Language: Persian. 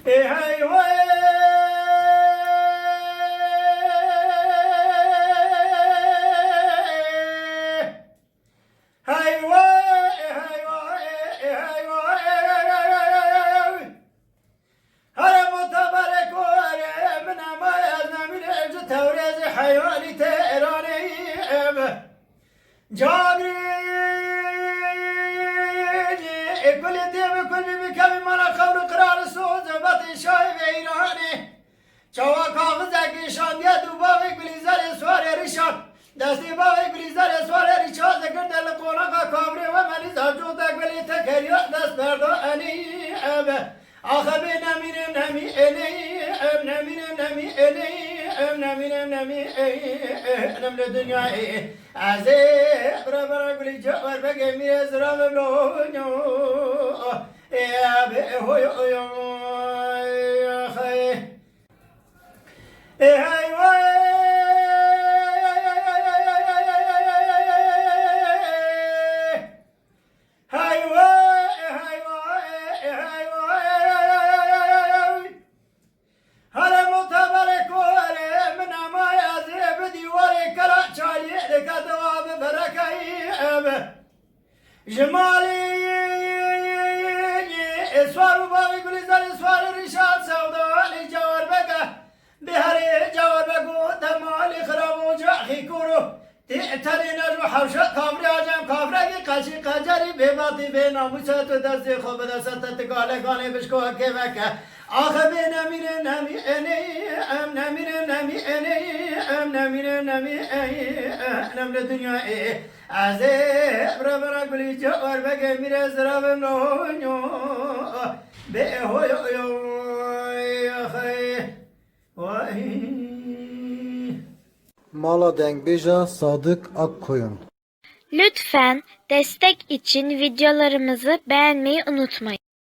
hey vay. Hey vay, hey vay, hey vay. هر متبرك من ما يزنمي لجو توريز حيواني تيراني جاغري كل ديم كل بكم منا خور قرار سوز بطي شاي بيراني چوا کاغذ شان یا دوباره گلیزار سوار ریشان دستی باوی گلیزار سوار ریشان دکن دل قونا کا کامری و ملی زاجو دکلی تکریو دست بردو انی آخه به نمینم نمی الی نمینم نمی الی نمینم نمی نم لدنیای از برابر گلی جوار بگه میره زرام بلونیو یا به هوی هوی آخه hey vay. Hey vay, hey vay, hey vay. Hare mutabarak vare min ama yazib diwari kala chali lekadwa barakai ab jmali eswar babi gulizar eswar rishad sauda ali jawar baga بهري جواب قوت مالي خراب وجاحي كورو تأتري نجو حوشة كامري عجم كافرقي قشي قجري بباطي بينا مسات دستي خوب دستت تقالي قالي بشكو كيفك آخ بينا من نمي اني ام نمي نمي اني ام نمي نمي نمي الدنيا ايه عزيب ربنا قولي جوار بقى ميرا زراب منونيو بيهو يو يا خي Mala Dengbija Sadık Akkoyun. Lütfen destek için videolarımızı beğenmeyi unutmayın.